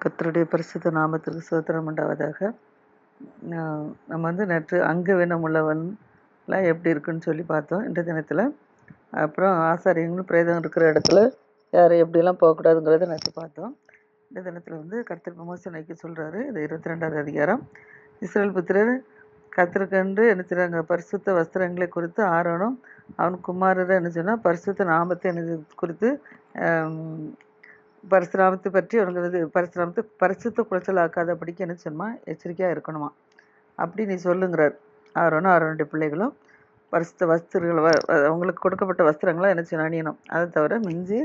கர்த்தருடைய பரிசுத்த நாமத்திற்கு ஸ்தோத்திரம் உண்டாவதாக. நம்ம நேற்று அங்கவீனம் உள்ளவன்லாம் எப்படி இருக்குன்னு சொல்லி பார்த்தோம் இன்றைய தினத்தில். அப்புறம் ஆசாரியங்களும் பிரேதம் இருக்கிற இடத்துல யாரை எப்படிலாம் போகக்கூடாதுங்கிறத நேற்று பார்த்தோம். இந்த தினத்தில் கர்த்தர் மோசே நோக்கி சொல்கிறாரு. இது 22வது அதிகாரம். இஸ்ரவேல் புத்திரர் கர்த்தருக்கென்று என்ன செய்கிறாங்க, பரிசுத்த வஸ்திரங்களை குறித்து ஆரோனும் அவன் குமாரரை என்ன சொன்னால் பரிசுத்த நாமத்தை என்ன குறித்து பரசுராமத்தை பற்றி அவங்களுக்கு பரசுராமத்தை பரிசுத்த குலைச்சல் ஆக்காதபடிக்கு என்ன சொன்னா எச்சரிக்கையாக இருக்கணுமா அப்படி நீ சொல்லுங்கிறார். ஆரோனுடைய பிள்ளைகளும் பரிசுத்த வஸ்திரங்கள் அவங்களுக்கு கொடுக்கப்பட்ட வஸ்திரங்களை என்ன செய்யணும், அணியணும். அதை தவிர மிஞ்சி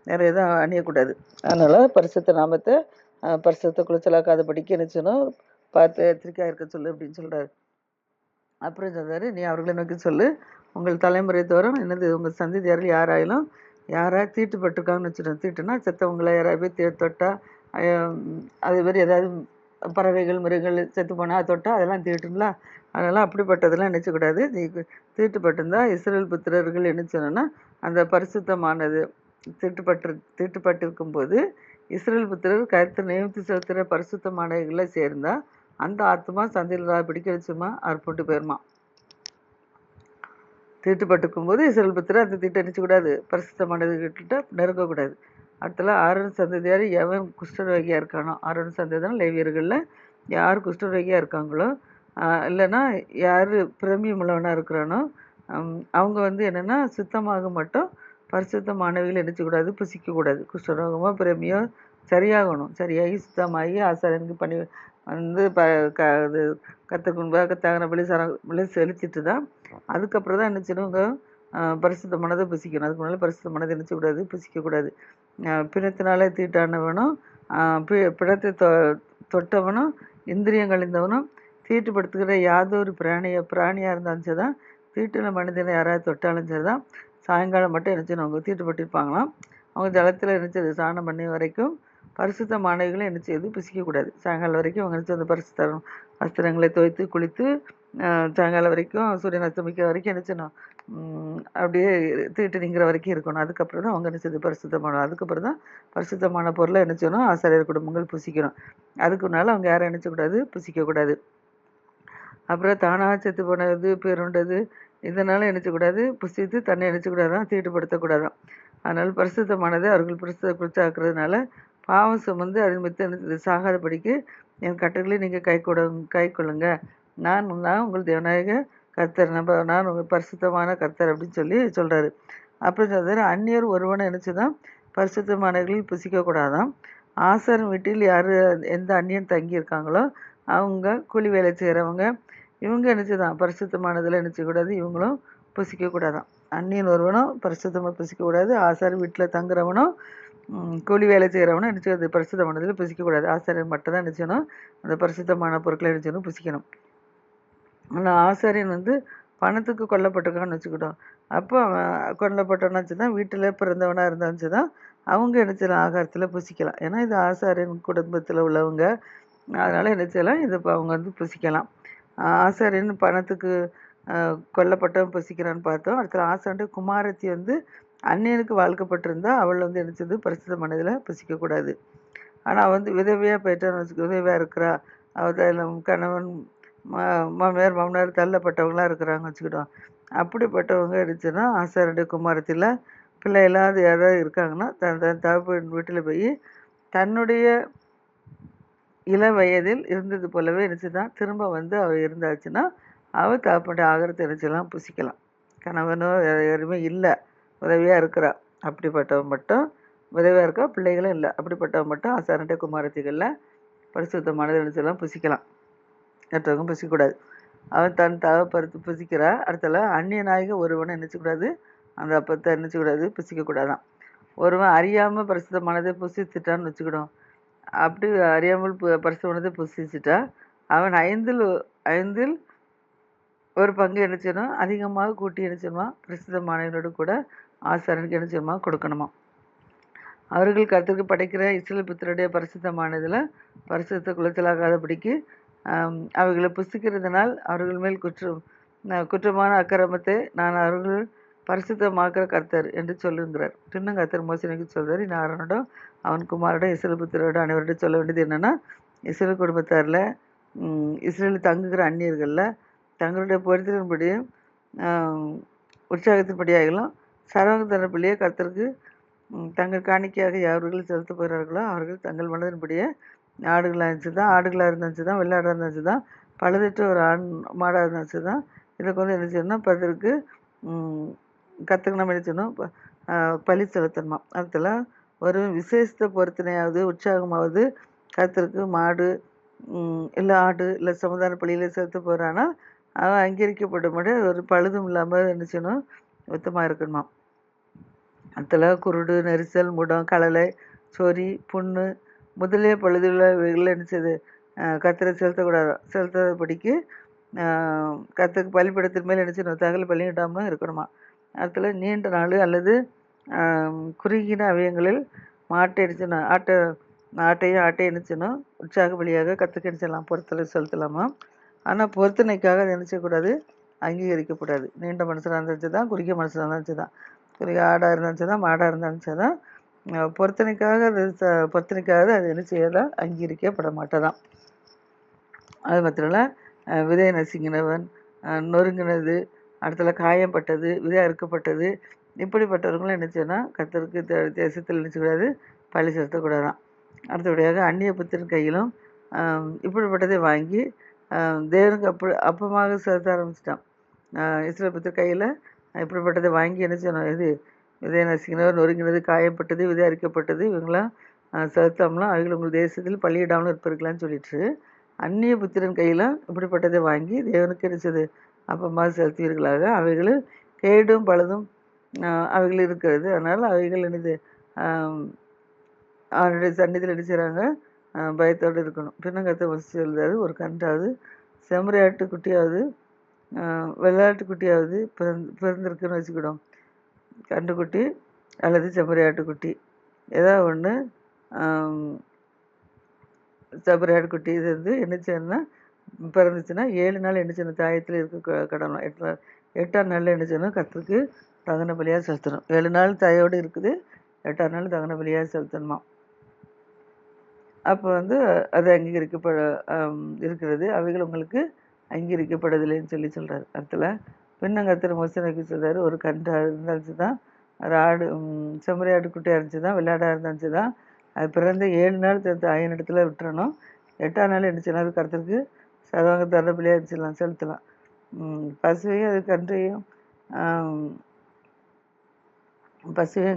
வேறு எதுவும் அணியக்கூடாது. அதனால் பரிசுத்த நாமத்தை பரிசுத்த குலைச்சலாக்காதபடிக்கு என்ன செய்யணும், பார்த்து எச்சரிக்கையாக இருக்க சொல்லு அப்படின்னு சொல்கிறாரு. அப்புறம் சொல்கிறாரு, நீ அவர்களை நோக்கி சொல்லு, உங்கள் தலைமுறை தோறும் என்னது உங்கள் சந்ததியாரில் யாராயிலும் யாராவது தீட்டுப்பட்டிருக்காங்கன்னு வச்சுட்டோம். தீட்டுனா செத்தவங்களை யாராவது போய் தொட்டால், அதே மாதிரி ஏதாவது பறவைகள் மிருகங்கள் செத்து போனால் தொட்டால் அதெல்லாம் தீட்டுங்களா. அதெல்லாம் அப்படிப்பட்டதெல்லாம் நினச்சக்கூடாது. தீட்டுப்பட்டிருந்தா இஸ்ரவேல் புத்திரர்கள் என்ன சொன்னோன்னா அந்த பரிசுத்தமானது தீட்டுப்பட்டிருக்கும் போது இஸ்ரவேல் புத்திரர் கருத்து நியமித்து செலுத்துகிற பரிசுத்தமானவர்களை சேர்ந்தால் அந்த ஆத்மா சந்தையில் பிடிக்க வச்சுமா அவர் போட்டு போயிருமா. தீட்டுப்பட்டுக்கும் போது இஸ்ரவேல் புத்திரர் அந்த தீட்டை நினச்சக்கூடாது, பரிசுத்தமானதுகிட்ட நெருங்கக்கூடாது. அடுத்தல ஆரோன் சந்ததியார் எவன் குஷ்டரோகியாக இருக்கானோ, ஆரோன் சந்ததியான லேவியர்களில் யார் குஷ்டரோகியாக இருக்காங்களோ, இல்லைன்னா யார் பிரமியம் உள்ளவனாக இருக்கிறானோ அவங்க என்னென்னா சுத்தமாக மட்டும் பரிசுத்தமானவைகள் நினச்சக்கூடாது, புசிக்கக்கூடாது. குஷ்டரோகமோ பிரமியோ சரியாகணும். சரியாகி சுத்தமாகி ஆசாரியனுக்கு பண்ணி இது கற்றுக்கு முன்பாக தகன விலை செலுத்திட்டு தான் அதுக்கப்புறம் தான் என்ன செய்யணுங்க, பரிசுத்தமானதை புசிக்கணும். அதுக்கு முன்னால் பரிசுத்தமானதை நினச்சக்கூடாது, புசிக்கக்கூடாது. பிணத்தினாலே தீட்டானவனும் பிணத்தை தொட்டவனும் இந்திரியம் கழிந்தவனும் தீட்டுப்படுத்துகிற யாதொரு பிராணியாக இருந்தாலும் சரி தான், தீட்டுன மனிதனை யாராவது தொட்டாலும் சரி தான், சாயங்காலம் மட்டும் என்ன செய்யணும், அவங்க தீட்டுப்பட்டிருப்பாங்களாம். அவங்க ஜலத்தில் நினச்சது சாணம் பண்ணி வரைக்கும் பரிசுத்தமானவைகளும் என்ன செய்யுது, புசிக்கக்கூடாது. சாயங்காலம் வரைக்கும் அவங்க நினச்சி அந்த பரிசுத்த வஸ்திரங்களை துவைத்து குளித்து சாயங்காலம் வரைக்கும் சூரியன் அஸ்தமிக்க வரைக்கும் என்ன செய்யணும், அப்படியே தீட்டு நீங்கிற வரைக்கும் இருக்கணும். அதுக்கப்புறம் தான் அவங்க என்ன செய்யுது பரிசுத்தமான, அதுக்கப்புறம் தான் பரிசுத்தமான பொருளை என்ன செய்யணும், ஆசாரியர் குடும்பங்கள் புசிக்கணும். அதுக்கு முன்னால் அவங்க யாரும் நினச்சக்கூடாது, புசிக்கக்கூடாது. அப்புறம் தானாக செத்து போனது பேருண்டது இதனால் நினச்சக்கூடாது, புசித்து தன்னை நினச்சக்கூடாதான், தீட்டுப்படுத்தக்கூடாதான். அதனால் பரிசுத்தமானதை அவர்கள் குறிச்சாக்குறதுனால பாவம் சுமந்து அதன் மித்த சாகாதபடிக்கு என் கட்டுகளை நீங்கள் கை கொள்ளுங்க. நான் உங்கள் தேவநாயக கர்த்தர், நான் உங்கள் பரிசுத்தமான கர்த்தர் அப்படின்னு சொல்லி சொல்கிறாரு. அப்புறம் சொல்கிறாரு, அந்நியர் ஒருவனை நினச்சிதான் பரிசுத்தமானவர்களில் புசிக்கக்கூடாதான். ஆசாரன் வீட்டில் யார் எந்த அந்நியன் தங்கியிருக்காங்களோ அவங்க கூலி வேலை செய்கிறவங்க இவங்க நினச்சிதான் பரிசுத்தமானதில் நினச்சக்கூடாது, இவங்களும் புசிக்கக்கூடாதான். அந்நியன் ஒருவனும் பரிசுத்தமாக புசிக்கக்கூடாது. ஆசாரன் வீட்டில் தங்குறவனும் கூலி வேலை செய்கிறவனும் நினச்சது பரிசுத்தமானதில் புசிக்கக்கூடாது. ஆசாரியன் மட்டும் தான் நினச்சணும் அந்த பரிசுத்தமான பொருட்களை நினச்சணும் புசிக்கணும். ஆனால் ஆசாரியன் பணத்துக்கு கொல்லப்பட்டிருக்கான்னு வச்சுக்கிட்டோம். அப்போ அவன் கொல்லப்பட்டவனாச்சு தான் வீட்டில் பிறந்தவனாக இருந்தாச்சு தான் அவங்க நினச்சலாம் ஆகாரத்தில் புசிக்கலாம். ஏன்னா இது ஆசாரியன் குடும்பத்தில் உள்ளவங்க, அதனால் நினச்சலாம் இது அவங்க புசிக்கலாம். ஆசாரியன் பணத்துக்கு கொல்லப்பட்டவன் புசிக்கிறான்னு பார்த்தோம். அடுத்த ஆசாரிய குமாரத்தி அந்நியனுக்கு வாழ்க்கப்பட்டிருந்தா அவள் நினச்சது பரிசுத்தமானதில் புசிக்கக்கூடாது. ஆனால் அவள் விதவையாக போயிட்டான்னு வச்சுக்க, விதவையாக இருக்கிறா, அவள் கணவன் மாமனார் தள்ளப்பட்டவங்களாம் இருக்கிறாங்க வச்சுக்கிட்டோம். அப்படிப்பட்டவங்க இருந்துச்சுன்னா ஆசாரிய குமாரத்தில் பிள்ளை இல்லாத யாராவது இருக்காங்கன்னா தன் தகப்பு வீட்டில் போய் தன்னுடைய இள வயதில் இருந்தது போலவே நினச்சிதான் திரும்ப அவள் இருந்தாச்சுன்னா அவள் தகப்பனுடைய ஆகாரத்தை நினச்சலாம் புசிக்கலாம். கணவனோ யாருமே இல்லை, உதவியாக இருக்கிறா, அப்படிப்பட்டவன் மட்டும் உதவியாக இருக்கா, பிள்ளைகளும் இல்லை, அப்படிப்பட்டவன் மட்டும் ஆசாரனுடைய குமாரத்திகளில் பரிசுத்தமானது நினச்சலாம் புசிக்கலாம். மற்றவங்க புசிக்கக்கூடாது. அவன் தன் தகப்பறுத்து புசிக்கிறா. அடுத்தல அந்நியனாக ஒருவனை நினச்சக்கூடாது, அந்த அப்பத்தை நினச்சக்கூடாது, புசிக்கக்கூடாதான். ஒருவன் அறியாமல் பரிசுத்தமானதை புசித்துட்டான்னு வச்சுக்கிடும். அப்படி அறியாமல் பரிசுத்தமானதை புசிச்சுட்டா அவன் ஐந்தில் ஒரு பங்கு என்ன செய்யணும், அதிகமாக கூட்டி என்ன செய்யணுமா, பரிசுத்தமானவர்களோடு கூட ஆசாரனுக்கு என்ன செய்யணுமா, கொடுக்கணுமா. அவர்கள் கர்த்தருக்கு படைக்கிற இஸ்ரவேல் புத்திரருடைய பரிசுத்தமானதில் பரிசுத்த குலைச்சலாகாதபடிக்கு அவைகளை புசிக்கிறதுனால் அவர்கள் மேல் குற்றமான அக்கிரமத்தை நான் அவர்கள் பரிசுத்தமாக்குற கர்த்தர் என்று சொல்லுங்கிறார். இன்னும் கர்த்தர் மோசே நோக்கி சொல்றாரு, இனி ஆரோனோடும் அவன் குமாரோடும் இஸ்ரவேல் புத்திரரோடும் அனைவரோடும் சொல்ல வேண்டியது என்னன்னா, இஸ்ரவேல் குடும்பத்தாரில் இஸ்ரேலில் தங்குகிற அந்நியர்களில் தங்களுடைய பொருத்தத்தின்படியும் உற்சாகத்தின்படியாகலும் சர்வாங்க தரப்பிலேயே கர்த்தருக்கு தங்கள் காணிக்கையாக யாவர்கள் செலுத்த போகிறார்களோ அவர்கள் தங்கள் மனதின்படியே ஆடுகளாக இருந்துச்சு தான், ஆடுகளாக இருந்துச்சு தான், வெள்ளாடாக இருந்துச்சு தான், பழுதற்ற ஒரு ஆண் மாடாக இருந்துச்சு தான், இதுக்கு வந்து என்ன செய்யணும், பதற்கு கற்றுக்கு நம்ம என்ன செய்யணும், பலி செலுத்தணுமா. அதில் ஒரு விசேஷத்தை பொறுத்தனையாவது உற்சாகமாவது கர்த்தருக்கு மாடு இல்லை ஆடு இல்லை சமுதாய பள்ளியில் செலுத்த போகிறான்னா அவன் அங்கீகரிக்கப்படும்படி ஒரு பழுதும் இல்லாமல் என்ன செய்யணும், சுத்தமாக இருக்கணுமா. அதில் குருடு, நெரிசல், முடம், களலை, சொறி, புண்ணு முதலே பழுதுள்ள என்ன செய்யுது கர்த்தரை செலுத்தாதபடிக்கு கர்த்தருக்கு பலிபீடத்தின் மேல் என்ன செய்யணும், தகவல் பலியிடாமல் இருக்கணுமா. அதில் நீண்ட நாள் அல்லது குறுகின அவயங்களில் மாட்டை அடிச்சணும், ஆட்டையும் என்ன செய்யணும், உற்சாக வழியாக கற்றுக்க என்ன செய்யலாம், பொறுத்தலை செலுத்தலாமா. ஆனால் பொறுத்தனைக்காக அதை என்ன செய்யக்கூடாது, அங்கீகரிக்கப்படாது. நீண்ட மனுஷனாக இருந்துச்சு தான், குறுகிய மனுஷனாக இருந்துச்சு தான், குறுகிய ஆடாக இருந்துச்சு தான், மாடாக இருந்துச்சு தான், பொறுத்தனைக்காக அது என்ன செய்யலாம், அங்கீகரிக்கப்பட மாட்டேதான். அது மாத்திரம் விதையை நசுங்கினவன், நொறுங்கினது, அடுத்தல காயப்பட்டது, விதை அறுக்கப்பட்டது, இப்படிப்பட்டவர்களும் என்ன செய்யணும், கர்த்தருக்கு தேசத்தில் நினைச்சக்கூடாது, பழி செலுத்தக்கூடாதான். அடுத்தபடியாக அந்நிய புத்திரன் கையிலும் இப்படிப்பட்டதை வாங்கி தேவனுக்கு அப்பமாக செலுத்த ஆரம்பிச்சிட்டான். இஸ்ரவேல் புத்திர கையில் இப்படிப்பட்டதை வாங்கி என்ன செய்யணும், இது விதை நசுங்கினவர், நொறுங்கினது, காயப்பட்டது, விதை அரிக்கப்பட்டது, இவங்களாம் செலுத்தாமலாம் அவைகள் உங்கள் தேசத்தில் பள்ளியிடாமலும் இருப்பிருக்கலான்னு சொல்லிட்டு அந்நிய புத்திரன் கையில் இப்படிப்பட்டதை வாங்கி தேவனுக்கு நினைச்சது அப்பமாக செலுத்துவீர்களாக. அவைகள் கேடும் பழுதும் அவைகள் இருக்கிறது. அதனால் அவைகள் என்னது அவனுடைய சன்னிதியில் என்ன செய்கிறாங்க, பயத்தோடு இருக்கணும். பின்னங்கத்தை வசித்து எழுதாது, ஒரு கன்றாவது செம்மறியாட்டு குட்டியாவது வெள்ளாட்டு குட்டியாவது பிறந்திருக்குன்னு வச்சுக்கிடும். கன்றுக்குட்டி அல்லது செம்மறியாட்டு குட்டி ஏதாவது ஒன்று செம்மறியாட்டுக்குட்டி இது வந்து என்ன செய்யணும்னா பிறந்துச்சுன்னா 7 நாள் என்ன செய்யணும், தாயத்தில் இருக்க கடணும். 8ஆம் நாளில் என்ன செய்யணும், கர்த்தருக்கு தகன பலியாக செலுத்தணும். 7 நாள் தாயோடு இருக்குது, 8ஆம் நாள் தகன பலியாக செலுத்தணுமா. அப்போ வந்து அது அங்கீகரிக்கப்பட இருக்கிறது, அவைகள் உங்களுக்கு அங்கீகரிக்கப்படவில்லைன்னு சொல்கிறார். அதில் பின்னங்கத்திர மோசனைக்கு சொல்கிறாரு, ஒரு கன்றாக இருந்துச்சு தான், ஒரு ஆடு செம்மறியாட்டு குட்டியாக இருந்துச்சு தான், வெள்ளாடாக இருந்துச்சு தான், அது பிறந்த 7 நாள் தாயின் இடத்துல விட்டுறணும். 8ஆம் நாள் என்ன செய்யணும், அது கர்த்தருக்கு சர்வாங்க தரப்பிலையாக இருந்துச்சுலாம் செலுத்தலாம். பசுவையும் அது கன்றையும்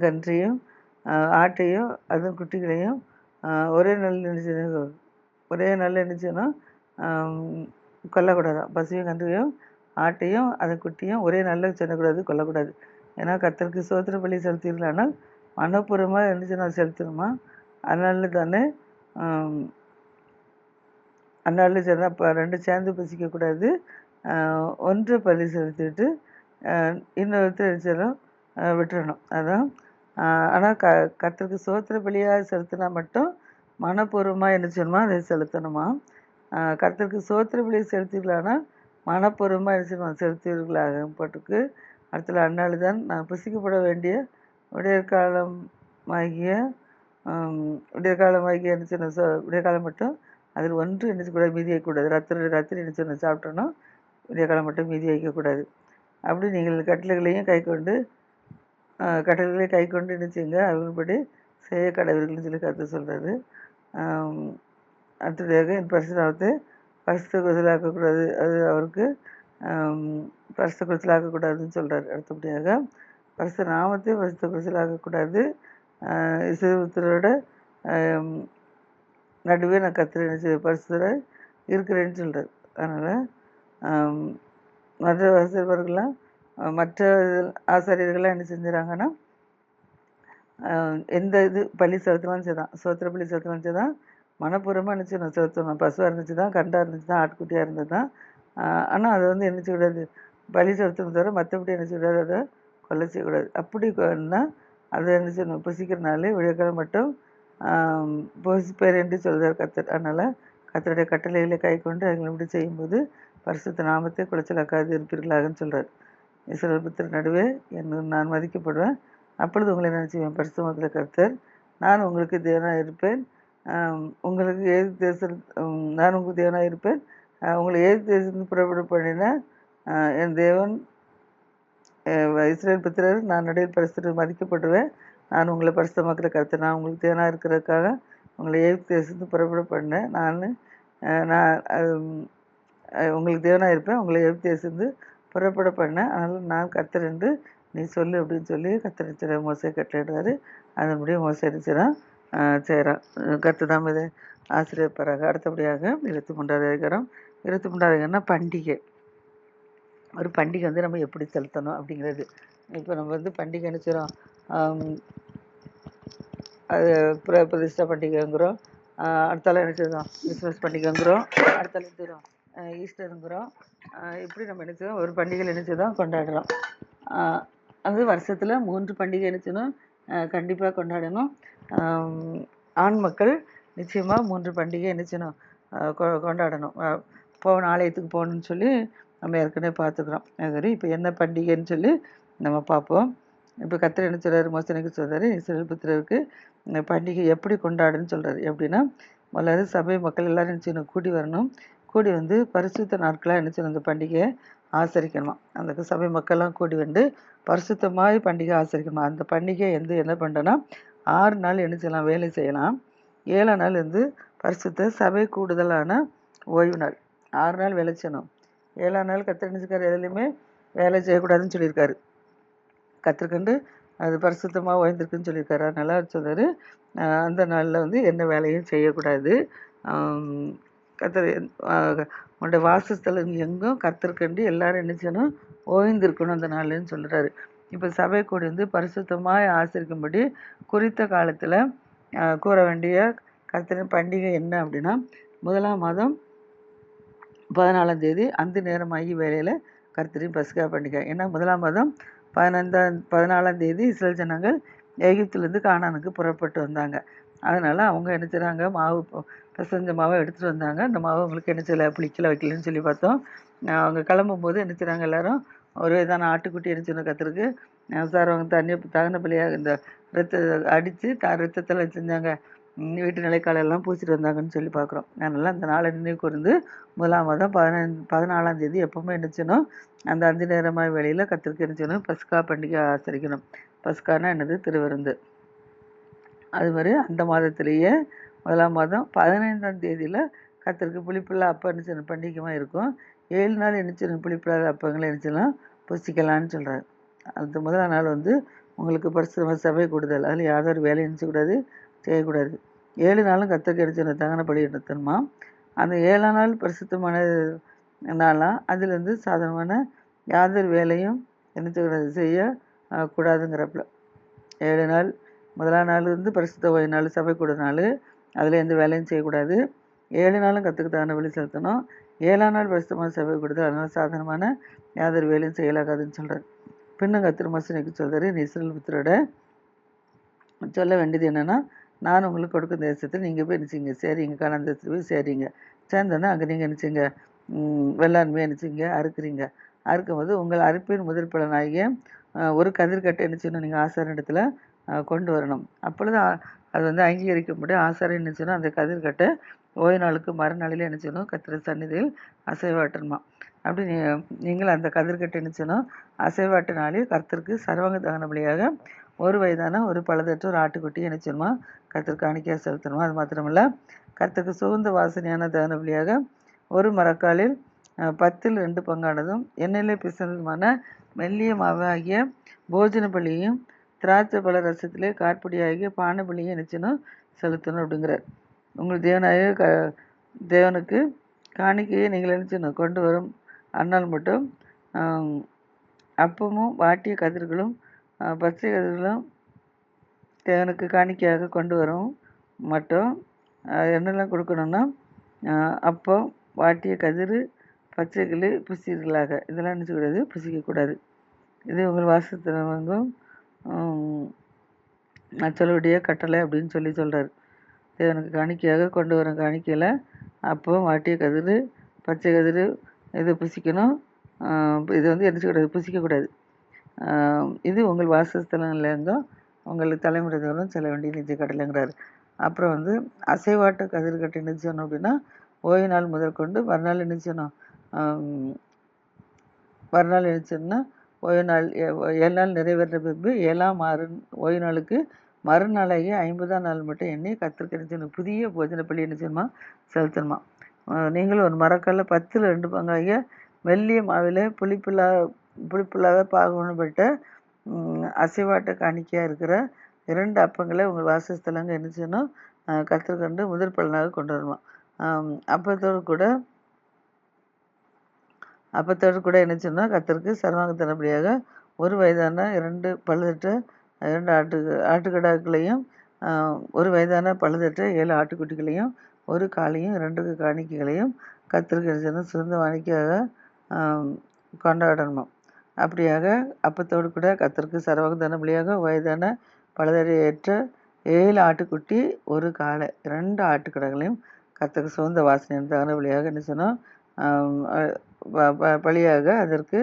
கன்றையும் ஆட்டையும் அதுவும் குட்டிகளையும் ஒரே நாள் என்ன செய்யணும், கொல்லக்கூடாதான். பசுவையும் கன்றையும் ஆட்டையும் அதன் குட்டியும் ஒரே நாளில் சொல்லக்கூடாது, கொல்லக்கூடாது. ஏன்னா கர்த்தருக்கு சோத்திர பலி செலுத்தீர்களானால் மனப்பூர்வமாக என்ன செய்யணும், செலுத்தணுமா. அதனால தானே அதனால சரி இப்போ 2 சேர்ந்து பசிக்கக்கூடாது, ஒன்று பலி செலுத்திட்டு இன்னொருத்தர் செய்யணும், விட்டுறணும். அதான் ஆனால் கர்த்தருக்கு சோத்திர பலியாக செலுத்தினா மட்டும் மனப்பூர்வமாக என்ன செய்யணுமா, அதை செலுத்தணுமா. கர்த்தருக்கு சோத்திர பலியை செலுத்தீர்களானால் மனப்பூர்வமாக என்ன செய்யணும், செலுத்தீர்களாக போட்டுக்கு. அடுத்தது அந்நாள் தான் நான் புசிக்கப்பட வேண்டிய விடியற்காலமாகிய என்ன செய்யணும், விடியற்காலம் மட்டும் அதில் ஒன்று என்ன செய்யக்கூடாது, மீதி வைக்கக்கூடாது. ராத்திரி என்ன செய்யணும், சாப்பிட்டோன்னா விடியற்காலம் மட்டும் மீதி வைக்கக்கூடாது. அப்படி நீங்கள் கட்டளைகளையும் கை கொண்டு என்ன செய்யுங்க, அவர்கள்படி செய்ய கடவுள்கள்னு சொல்லி கருத்து சொல்கிறாரு. அடுத்ததாக என் பரிசுநாமத்தை பரிசுத்த குறைச்சலாக்கக்கூடாது, அது அவருக்கு பரிசுத்த குறைச்சலாக்கக்கூடாதுன்னு சொல்கிறார். அடுத்தபடியாக பரிசுத்த நாமத்தை பரிசுத்த குறைச்சலாக்கக்கூடாது, இஸ்ரவேலரோட நடுவே நான் கர்த்தரை பரிசுத்தராக இருக்கிறேன்னு சொல்கிறார். அதனால் மற்ற வசதிகள்லாம் மற்ற ஆசாரியர்கள்லாம் என்ன செஞ்சுறாங்கன்னா எந்த இது பள்ளி செலுத்தலாம்னு செய்தான், சோத்திர பள்ளி செலுத்தலாம்னு செய்தான், மனப்பூர்வமாக என்ன செய்யணும், செலுத்தணும். பசுவாக இருந்துச்சு தான், கண்டாக இருந்துச்சு தான், ஆட்டுக்குட்டியாக இருந்தது தான். ஆனால் அதை வந்து என்ன செய்யக்கூடாது, பலி செலுத்தணும் தவிர மற்றபடி என்ன செய்யக்கூடாது, அதை கொலை செய்யக்கூடாது. அப்படின்னா அதை என்ன செய்யணும், புசிக்கிறனாலே விழியக்காலம் மட்டும் புசிப்பேர் என்று சொல்கிறார் கர்த்தர். அதனால் கர்த்தருடைய கட்டளைகளை கை கொண்டு அவங்களை இப்படி செய்யும்போது பரிசுத்த நாமத்தை குலைச்சலாக்காது இருப்பீர்களாகன்னு சொல்கிறார். இஸ்ரவேல் புத்திரர் நடுவே நான் மதிக்கப்படுவேன். அப்பொழுது உங்களை நினைச்சுவேன் பரிசுத்தமாக்குற கர்த்தர். நான் உங்களுக்கு தேவனாக இருப்பேன். உங்களுக்கு ஏது தேசம் நான் உங்களுக்கு தேவனாக இருப்பேன். உங்களை ஏது தேசத்துக்கு புறப்பட பண்ணின என் தேவன் இஸ்ரவேல் புத்திரர் நான் நடுவில் பரிசுத்தர் மதிக்கப்படுவேன். நான் உங்களை பரிசுத்தமாக்குற கர்த்தர். நான் உங்களுக்கு தேவனாக இருக்கிறதுக்காக உங்களை ஏது தேசத்துக்கு புறப்பட பண்ணேன். நான் உங்களுக்கு தேவனாக இருப்பேன். உங்களை எகிப்து தேசத்துக்கு புறப்பட பண்ணேன். அதனால் நான் கர்த்தர் என்று நீ சொல்லு அப்படின்னு சொல்லி கர்த்தர் மோசே கட்டளையிடுறாரு. அதன்படியே மோசே செய்கிறான். கர்த்தர் தான் இதை ஆசிரியப்பாராக. அடுத்தபடியாக 23வது அதிகாரம். 23வது அதிகாரம்னா பண்டிகை. ஒரு பண்டிகை வந்து நம்ம எப்படி செலுத்தணும் அப்படிங்கிறது. இப்போ நம்ம வந்து பண்டிகை நினைச்சிடும், அது பிரதிஷ்டா பண்டிகைங்கிறோம். அடுத்தால நினைச்சிடும் கிறிஸ்மஸ் பண்டிகைங்கிறோம். அடுத்தால நினைச்சிடும் ஈஸ்டருங்கிறோம். இப்படி நம்ம நினைச்சோம் ஒரு பண்டிகை நினைச்சுதான் கொண்டாடுறோம். அது வருஷத்தில் 3 பண்டிகை நினைச்சணும் கண்டிப்பாக கொண்டாடணும். ஆண் மக்கள் நிச்சயமாக 3 பண்டிகை நினைச்சணும் கொண்டாடணும். ஆலயத்துக்கு போகணுன்னு சொல்லி நம்ம ஏற்கனவே பார்த்துக்குறோம். அது இப்போ என்ன பண்டிகைன்னு சொல்லி நம்ம பார்ப்போம். இப்போ கர்த்தர் என்ன சொல்கிறாரு, மோசேக்கு சொல்கிறாரு, இஸ்ரவேல் புத்திரருக்கு பண்டிகை எப்படி கொண்டாடுன்னு சொல்கிறாரு. எப்படின்னா முதல்ல சபை மக்கள் எல்லோரும் நினச்சிடணும் கூடி வரணும். கூடி வந்து பரிசுத்த நாட்களாக நினச்சிடணும் அந்த பண்டிகையை ஆசரிக்கணுமா. அந்த சபை மக்கள்லாம் கூடி வந்து பரிசுத்தமாக பண்டிகை ஆசரிக்கணுமா. அந்த பண்டிகை என்ன பண்ணுறோன்னா 6 நாள் என்ன செய்யலாம், வேலை செய்யலாம். 7ஆம் நாள் வந்து பரிசுத்த சபை கூடுதலான ஓய்வு நாள். 6 நாள் வேலை செய்யணும். 7ஆம் நாள் கர்த்தர் நினைச்சிருக்காரு, எதுலையுமே வேலை செய்யக்கூடாதுன்னு சொல்லியிருக்காரு. கற்றுக்கொண்டு அது பரிசுத்தமாக ஓய்ந்திருக்குன்னு சொல்லியிருக்காரு. அதனால் சொல்கிறாரு அந்த நாளில் வந்து எந்த வேலையும் செய்யக்கூடாது. கர்த்தர் உன்னோட வாசஸ்தலம் எங்கும் கர்த்தர்கண்டு எல்லாரும் என்ன செய்யணும், ஓய்ந்திருக்கணும் அந்த நாள்னு சொல்கிறாரு. இப்போ சபை கூடி வந்து பரிசுத்தமாக ஆசரிக்கும்படி குறித்த காலத்தில் கூற வேண்டிய கர்த்தரின் பண்டிகை என்ன அப்படின்னா 1ஆம் மாதம் 14ஆம் தேதி அந்த நேரமாகி வேலையில் கர்த்தரின் பஸ்கா பண்டிகை. ஏன்னா 1ஆம் மாதம் 14ஆம் தேதி இஸ்ரேல் ஜனங்கள் எகிப்திலேருந்து கானானுக்கு புறப்பட்டு வந்தாங்க. அதனால் அவங்க என்ன செய்கிறாங்க, மாவு பிசைஞ்ச மாவை எடுத்துகிட்டு வந்தாங்க. அந்த மாவு அவங்களுக்கு என்ன செய்யலை, புளிக்கல வைக்கலன்னு சொல்லி பார்த்தோம். அவங்க கிளம்பும்போது என்ன செய்கிறாங்க, எல்லோரும் ஒரு இதான ஆட்டுக்குட்டி என்ன செய்யணும் கர்த்தருக்கு அவங்க தகன பலியாக இந்த அடித்து ரத்தத்தில் செஞ்சாங்க, வீட்டு நிலைக்காலெல்லாம் பூச்சிட்டு வந்தாங்கன்னு சொல்லி பார்க்குறோம். அதனால் அந்த நாளை நினைவு கூர்ந்து 1ஆம் மாதம் 14ஆம் தேதி எப்பவுமே என்ன செய்யணும், அந்த 5 நேரமாக வேளையில் கர்த்தருக்கு என்ன செய்யணும், பஸ்கா பண்டிகை ஆசரிக்கணும். பஸ்கானா என்னது, திருவிருந்து. அது மாதிரி அந்த மாதத்திலேயே 1ஆம் மாதம் 15ஆம் தேதியில் கர்த்தருக்கு புளிப்பில்லா அப்பம் என்ன செய்யணும் பண்டிகைமாக இருக்கும். 7 நாள் என்ன செய்யணும், புளிப்பில்லாத அப்பங்களை என்ன செய்யலாம், புசிக்கலான்னு சொல்கிறார். அந்த முதலாம் நாள் வந்து உங்களுக்கு பரிசுத்த சபை கூடுதல், அதில் யாதொரு வேலையும் நினச்சக்கூடாது, செய்யக்கூடாது. 7 நாளும் கர்த்தருக்கு என்ன செய்யணும், தகன பலி நடத்தணுமா. அந்த 7ஆம் நாள் பரிசுத்தமான நாளாக அதில் வந்து சாதாரணமான யாதொரு வேலையும் என்ன செய்யக்கூடாது, செய்யக்கூடாதுங்கிறப்பல 7 நாள். முதலாம் நாள் வந்து பரிசுத்த ஓய்வு நாள், சபை கூட நாள், அதில் எந்த வேலையும் செய்யக்கூடாது. 7 நாளும் கற்றுக்கு தகுந்த வழி செலுத்தணும். 7ஆம் நாள் பரிசுத்தமான சபை கொடுத்து அதனால் சாதாரணமான யாதொரு வேலையும் செய்யலாகாதுன்னு சொல்கிறார். பின்னும் கர்த்தர் மோசேக்கு சொல்கிறாரு, இஸ்ரவேல் புத்திரரோட சொல்ல வேண்டியது என்னென்னா, நான் உங்களுக்கு கொடுக்கும் தேசத்தில் நீங்கள் போய் நினச்சிங்க சரிங்க, கானான் தேசத்தில் போய் சரிங்க, சேர்ந்தோன்னா அங்கே நீங்கள் நினச்சிங்க வெள்ளாண்மையாக நினச்சிங்க அறுக்குறீங்க. அறுக்கும்போது உங்கள் அறுப்பின் முதல் பலனாகிய ஒரு கதிர்கட்டை என்ன செய்யணும், நீங்கள் ஆசார இடத்துல கொண்டு வரணும். அப்பொழுது அது வந்து அங்கீகரிக்கும்படி ஆசாரம் என்ன செய்யணும், அந்த கதிர்கட்டை ஓய்வு நாளுக்கு மறுநாளில் என்ன செய்யணும், கர்த்தர் சந்நிதியில் அசைவாட்டணுமா. அப்படி நீங்கள் அந்த கதிர்கட்டை என்ன செய்யணும், அசைவாட்டு நாளில் கர்த்தருக்கு சர்வாங்க தகன பலியாக 1 வயதான ஒரு பழுதற்ற ஒரு ஆட்டுக்குட்டி என்ன செய்யணுமா, கர்த்தருக்கு காணிக்கையாக செலுத்தணுமா. அது மாத்திரமல்ல, கர்த்தருக்கு சுகந்த வாசனையான தகன பலியாக ஒரு மரக்காலில் 10ல் 2 பங்கானதும் எண்ணெயிலே பிசைந்ததுமான மெல்லிய மாவாகிய போஜன பலியையும் திராட்சை பழ ரசத்திலே காற்படியாகிய பானை பலியும் நினச்சினும் செலுத்தணும் அப்படிங்கிறார். உங்கள் தேவனுக்கு காணிக்கையை நீங்கள் நினச்சிடணும் கொண்டு வரும் அந்நாள் மட்டும் அப்பமும் வாட்டிய கதிர்களும் பச்சை கதிர்களும் தேவனுக்கு காணிக்கையாக கொண்டு வரும் மட்டும் என்னெல்லாம் கொடுக்கணும்னா அப்பம், வாட்டிய கதிர், பச்சைக்கிளி, புசிகளாக இதெல்லாம் நினச்சக்கூடாது, புசிக்கக்கூடாது. இது உங்கள் வாசத்தினவங்கும் சொல்லக்கூடிய கட்டளை அப்படின்னு சொல்கிறார். தேவனுக்கு காணிக்கையாக கொண்டு வரும் காணிக்கையில் அப்போ வாட்டிய கதிர், பச்சை கதிர் இது புசிக்கணும். இது வந்து எரிச்சக்கூடாது, புசிக்கக்கூடாது. இது உங்கள் வாசஸ்தலங்கள்லேருந்தும் உங்களுக்கு தலைமுறை தோறும் செல்ல வேண்டிய நித்திய கட்டளைங்கிறாரு. அப்புறம் வந்து அசைவாட்டு கதிர்கட்டை என்ன செய்யணும் அப்படின்னா, ஓய்வு நாள் முதற்கொண்டு மறுநாள் என்ன செய்யணும், மறுநாள் என்ன செய்யணும்னா ஓய்வு நாள் 7 நாள் நிறைவேற்ற பின்பு 7ஆம் ஓய்வு நாளுக்கு மறுநாளாகிய 50ஆம் நாள் மட்டும் எண்ணி கர்த்தருக்கு என்ன செய்யணும், புதிய போஜன பலி என்ன செய்யணுமா, செலுத்தணுமா. நீங்களும் ஒரு மரக்கல்ல 10ல் 2 பங்காகிய மெல்லிய மாவிலே புளிப்பில்லாத பாகுபட்ட அசைவாட்ட காணிக்கையாக இருக்கிற 2 அப்பங்களை உங்கள் வாசஸ்தலங்க என்ன செய்யணும், கர்த்தருக்கு முதற் பலனாக கொண்டு வரணும். அப்பத்தோடு கூட என்ன செய்யணும், கர்த்தருக்கு சர்வாங்க தரபடியாக 1 வயதான 2 பழுதற்ற 2 ஆட்டுக்கடாக்களையும் 1 வயதான பழுதற்ற 7 ஆட்டுக்குட்டிகளையும் 1 காளையும் 2 காணிக்கைகளையும் கர்த்தருக்கு என்ன செய்யணும், சிறந்த காணிக்கையாக கொண்டாடணுமா. அப்படியாக அப்பத்தோடு கூட கர்த்தருக்கு சர்வாங்க தரபடியாக வயதான பழுதற்ற 7 ஆட்டுக்குட்டி 1 காளை 2 ஆட்டுக்கடாக்களையும் கர்த்தருக்கு சுகந்த வாசனை தகனபலியாக என்ன செய்யணும், பலியாக அதற்கு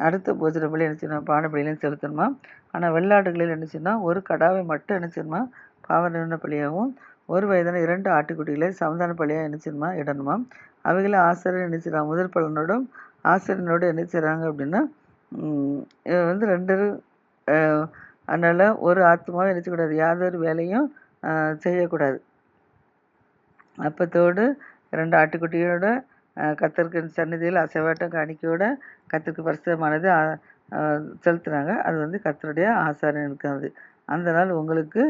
அடுத்த போஜன பலி என்ன செய்யணும், பான பலியிலையும் செலுத்தணுமா. ஆனால் வெள்ளாடுகளில் என்ன செய்யணும், 1 கடாவை மட்டும் என்ன செய்யணுமா, பாவ நிறுவன பலியாகவும் 1 வயதான 2 ஆட்டுக்குட்டிகளை சமாதான பலியாக என்ன செய்யணுமா, இடணுமா. அவைகளை ஆசிரியர் என்ன செய்யலாம், முதற் பலனோடும் ஆசிரியனோடு என்ன செய்கிறாங்க அப்படின்னா, வந்து 2 அதனால் ஒரு ஆத்மாவும் என்ன செய்யக்கூடாது, யாதொரு வேலையும் செய்யக்கூடாது. அப்பத்தோடு 2 ஆட்டுக்குட்டியோட கர்த்தருக்கு சந்நிதியில் அசைவாட்டம் காணிக்கையோட கர்த்தருக்கு பரிசுத்தமானது செலுத்துனாங்க. அது வந்து கர்த்தருடைய ஆசாரியனுக்கு அது. அந்த நாள் உங்களுக்கு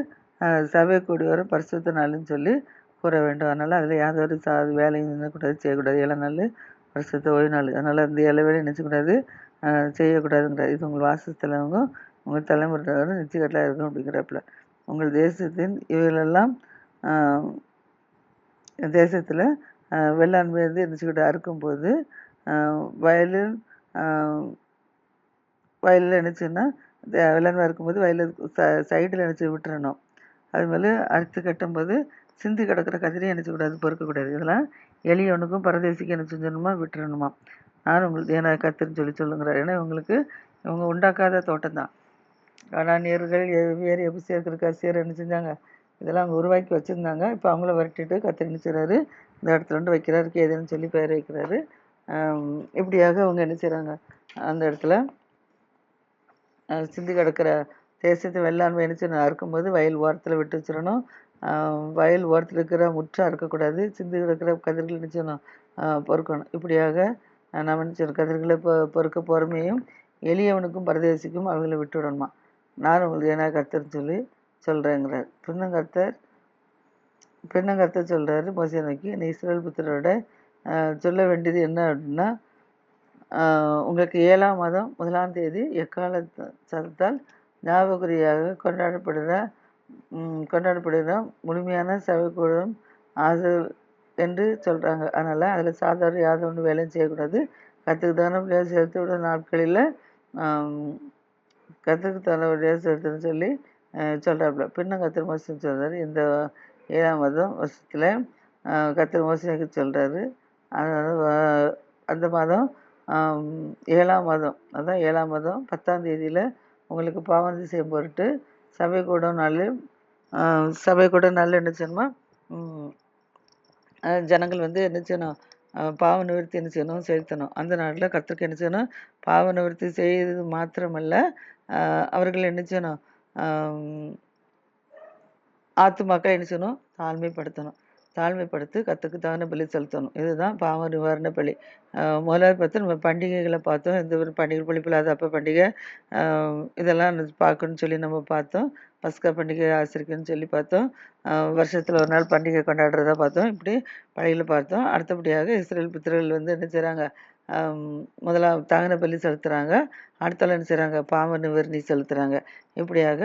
சபை கூடி வரும் பரிசுத்த நாள்னு சொல்லி கூற வேண்டும். அதனால் அதில் யாதொரு வேலையும் கூடாது, செய்யக்கூடாது. 7 நாள் பரிசுத்த ஓய்வு நாள். அதனால் அந்த 7 வேலையும் நினச்சக்கூடாது, செய்யக்கூடாதுங்கிறார். இது உங்கள் வாசஸ்தலங்க உங்கள் தலைமுறையினரும் நிச்சயக்கட்டளாக இருக்கும் அப்படிங்கிறப்பல. உங்கள் தேசத்தின் இவைகளெல்லாம் தேசத்தில் வெள்ளாண்மை வந்து நினச்சிக்கிட்டு அறுக்கும்போது வயலில் நினச்சின்னா வெள்ளாண்மை இருக்கும்போது வயலில் சைடில் நினச்சி விட்டுறணும். அது மேலே அறுத்து கட்டும்போது சிந்தி கிடக்கிற கதிரையும் நினச்சக்கூடாது, பொறுக்கக்கூடாது. இதெல்லாம் எளியவனுக்கும் பரதேசிக்கு என்ன செஞ்சணுமா, விட்டுறணுமா. நான் உங்களுக்கு ஏன்னா கத்துன்னு சொல்லுங்கிறார். ஏன்னா இவங்க உண்டாக்காத தோட்டம் தான். கானானியர்கள் வேறு எபுசியர்கள் கசியர் என்ன செஞ்சாங்க, இதெல்லாம் அவங்க உருவாக்கி வச்சுருந்தாங்க. இப்போ அவங்கள விரட்டிட்டு கர்த்தர் என்ன செய்கிறாரு, இந்த இடத்துல வந்து வைக்கிறாரு, கேதுன்னு சொல்லி பெயர் வைக்கிறாரு. இப்படியாக அவங்க என்ன செய்கிறாங்க, அந்த இடத்துல சிந்தி கிடக்கிற தேசத்தை வெள்ளாண்மை என்ன செய்யணும், அறுக்கும்போது வயல் ஓரத்தில் விட்டு வச்சிடணும். வயல் ஓரத்தில் இருக்கிற முற்றாக இருக்கக்கூடாது. சிந்தி கிடக்கிற கதிர்கள் என்ன செய்யணும், பொறுக்கணும். இப்படியாக நம்ம என்ன செய்யணும், கதிர்களை பொறுக்க பொறுமையும் எளியவனுக்கும் பரதேசிக்கும் அவங்களை விட்டு விடணுமா. நான் உங்களுக்கு ஏன்னா கர்த்தர்னு சொல்லி சொல்கிறேங்கிறார். பின்னங்கர்த்தர் சொல்கிறாரு மோசே நோக்கி, நீ இஸ்ரவேல் புத்திரரோட சொல்ல வேண்டியது என்ன அப்படின்னா, உங்களுக்கு 7ஆம் மாதம் 1ஆம் தேதி எக்கால சத்தத்தால் ஞாபகரியாக கொண்டாடப்படுகிற முழுமையான சபைக்கூடம் அது என்று சொல்கிறாங்க. அதனால் அதில் சாதாரண யாதொன்று வேலையும் செய்யக்கூடாது. கற்றுக்கு தானே சேர்த்து விட நாட்களில் கற்றுக்கு தானே சேர்த்துன்னு சொல்லி சொல்கிறாப்புல. பின்ன கர்த்தர் மோசே சொல்கிறாரு, இந்த 7ஆம் மாதம் வருஷத்தில் கர்த்தர் மோசேக்கு சொல்கிறாரு. அந்த மாதம் 7ஆம் மாதம், அதான் 7ஆம் மாதம் 10ஆம் தேதியில் உங்களுக்கு பாவந்தி செய்யும் பொருட்டு சபை கூட நாள் என்ன செய்யணுமா, ஜனங்கள் வந்து என்ன செய்யணும், பாவ நிவர்த்தி என்ன செய்யணும், செலுத்தணும். அந்த நாளில் கர்த்தருக்கு என்ன செய்யணும், பாவ நிவர்த்தி செய்வது மாத்திரமல்ல, அவர்கள் என்ன செய்யணும், ஆத்துமாக்கள் என்ன செய்யணும், தாழ்மைப்படுத்தி கர்த்தருக்கு தகன பலி செலுத்தணும். இதுதான் பாவ நிவாரண பலி. முதலாவது பார்த்து நம்ம பண்டிகைகளை பார்த்தோம். எந்த ஒரு பண்டிகை பழிப்பில்லாத அப்போ பண்டிகை இதெல்லாம் பார்க்கணும்னு சொல்லி நம்ம பார்த்தோம். பஸ்கா பண்டிகை ஆசிரிக்கணும்னு சொல்லி பார்த்தோம். வருஷத்தில் ஒரு நாள் பண்டிகை கொண்டாடுறதா பார்த்தோம். இப்படி பழியில் பார்த்தோம். அடுத்தபடியாக இஸ்ரேல் புத்திரர்கள் வந்து என்ன செய்கிறாங்க, முதலாவது தகன பலி செலுத்துகிறாங்க. அடுத்தால என்ன செய்கிறாங்க, பாவ நிவர்த்தி செலுத்துகிறாங்க. இப்படியாக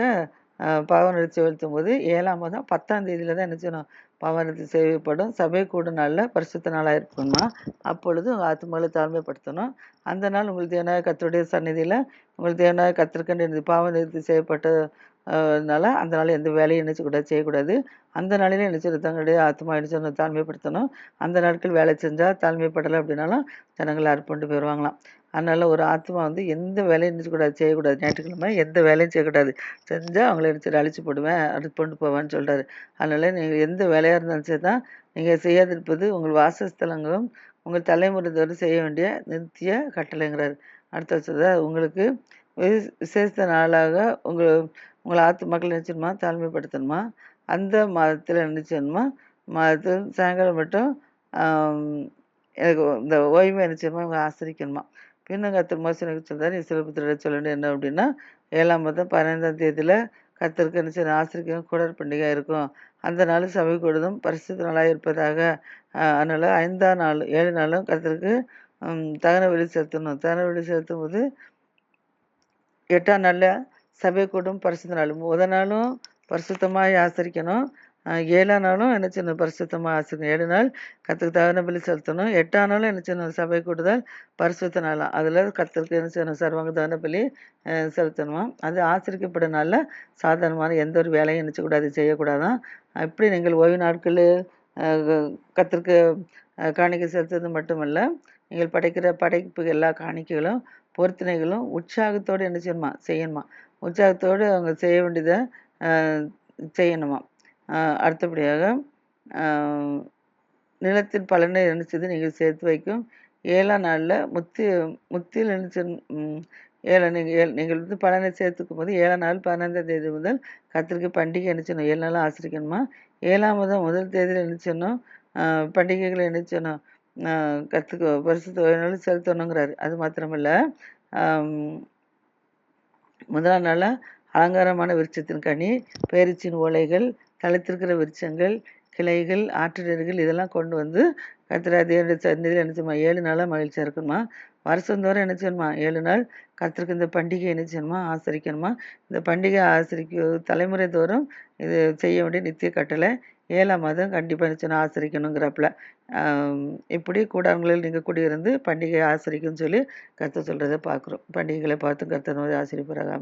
பாவ நிவர்த்தி செலுத்தும் போது 7ஆம் மாதம் 10ஆம் தேதியில் தான் என்ன செய்யணும், பாவ நிவர்த்தி செய்யப்படும். சபை கூட நாளில் பரிசுத்த நாளாக இருக்கணுமா. அப்பொழுது உங்கள் ஆத்துமாவை தாழ்மைப்படுத்தணும். அந்த நாள் உங்களுக்கு தேவனாய கர்த்தருடைய சந்நிதியில் உங்களுக்கு தேவனாய கர்த்தருக்கென்று பாவ நிவர்த்தி செய்யப்பட்டதுனால அந்த நாள் எந்த வேலையும் நினைச்சக்கூடாது, செய்யக்கூடாது. அந்த நாளிலே என்ன செய்யறது, தங்களுடைய ஆத்மா தாழ்மைப்படுத்தணும். அந்த நாட்கள் வேலை செஞ்சால் தாழ்மைப்படலை அப்படின்னாலும் ஜனங்களை அர்ப்பணிட்டு போயிடுவாங்களாம். அதனால் ஒரு ஆத்மா வந்து எந்த வேலையும் நினைச்சக்கூடாது, செய்யக்கூடாது. ஞாயிற்றுக்கிழமை எந்த வேலையும் செய்யக்கூடாது. செஞ்சால் அவங்கள நினச்சி அழிச்சு போடுவேன், அடுத்து கொண்டு போவேன்னு சொல்கிறாரு. அதனால் நீங்கள் எந்த வேலையாக இருந்தாலும் சரி தான், நீங்கள் செய்யாதிருப்பது உங்கள் வாசஸ்தலங்களும் உங்கள் தலைமுறை தோறும் செய்ய வேண்டிய நித்திய கட்டளைங்கிறாரு. அடுத்த வருஷத்தில் உங்களுக்கு விசேஷ நாளாக உங்களை ஆத்துமாக்கள் நினச்சிடணுமா, தாழ்மைப்படுத்தணுமா, அந்த மாதத்தில் நினச்சிடணுமா, மாதத்தில் சாயங்காலம் மட்டும் எனக்கு இந்த ஓய்வு நினச்சிடமா இவங்க ஆசிரிக்கணுமா. பின்னும் கர்த்தர் மோசனுக்கு சொல்கிறார், இஸ்ரவேல் புத்திரரை சொல்ல வேண்டியது என்ன அப்படின்னா, 7ஆம் மாதம் 15ஆம் தேதியில் கர்த்தருக்கு என்ன செய்யணும், ஆசிரிக்கும் கூடர் பண்டிகை இருக்கும். அந்த நாள் சபை கூடுதும் பரிசுத்த நாளாக இருப்பதாக. அதனால் 5ஆம் நாள் 7 நாளும் கர்த்தருக்கு தகன பலி செலுத்தணும். தகன பலி செலுத்தும் போது 8ஆம் நாளில் சபை கூடும் பரிசுத்த நாள். முதல் நாளும் பரிசுத்தமாக ஆசரிக்கணும். 7ஆம் நாளும் என்ன செய்யணும், பரிசுத்தமாக ஆசரிக்கணும். 7 நாள் கர்த்தருக்கு தகன பலி செலுத்தணும். 8ஆம் நாளும் என்ன செய்யணும், சபை கூடுதல் பரிசுத்த நாளாம். அதில் கர்த்தருக்கு என்ன செய்யணும், சர்வாங்க தகன பலி செலுத்தணுமா. அது ஆசரிக்கப்படும் நாளில் சாதாரணமான எந்த ஒரு வேலையும் நினச்சக்கூடாது, செய்யக்கூடாதான். இப்படி நீங்கள் ஓய்வு நாட்கள் கர்த்தருக்கு காணிக்கை செலுத்துறது மட்டுமல்ல, நீங்கள் படைக்கிற படைப்பு எல்லா காணிக்கைகளும் பொருத்தனைகளும் உற்சாகத்தோடு என்ன செய்யணுமா, செய்யணுமா. உற்சாகத்தோடு அவங்க செய்ய வேண்டியதை செய்யணுமா. அடுத்தபடியாக நிலத்தின் பலனை நினைச்சது நீங்கள் சேர்த்து வைக்கும் 7ஆம் நாளில் முத்தில் நினைச்ச நீங்கள் வந்து பலனை சேர்த்துக்கும் போது 7ஆம் நாள் 15ஆம் தேதி முதல் கர்த்தருக்கு பண்டிகை நினைச்சணும். 7 நாளும் ஆசிரிக்கணுமா. 7ஆம் மாதம் முதல் தேதியில் நினைச்சணும் பண்டிகைகளை நினைச்சணும் கர்த்தருக்கு பரிசுத்த நாள் செலுத்தணுங்கிறாரு. அது மாத்திரமில்ல, முதலாம் நாள் அலங்காரமான விருட்சத்தின் கனி, பேரிச்சின் ஓலைகள், தழைத்திருக்கிற விருட்சங்கள், கிளைகள், ஆற்றிடர்கள் இதெல்லாம் கொண்டு வந்து கர்த்தர் தேவனுடைய சந்நிதியில் என்ன செய்யணுமா, 7 நாளாக மகிழ்ச்சியாக இருக்கணுமா. வருஷந்தோறும் என்ன செய்யணுமா, 7 நாள் கர்த்தருக்கு இந்த பண்டிகை என்ன செய்யணுமா, ஆசரிக்கணுமா. இந்த பண்டிகை தலைமுறை தோறும் இது செய்ய வேண்டிய நித்திய கட்டளை. 7ஆம் மாதம் கண்டிப்பாக என்ன செய்யணும், ஆசரிக்கணுங்கிறப்பல. இப்படி கூடாரங்களில் நீங்கள் குடியிருந்து பண்டிகையை ஆசரிக்குன்னு சொல்லி கர்த்தர் சொல்கிறத பார்க்குறோம். பண்டிகைகளை பார்த்து கர்த்தர் ஆசீர்வதிப்பாராக.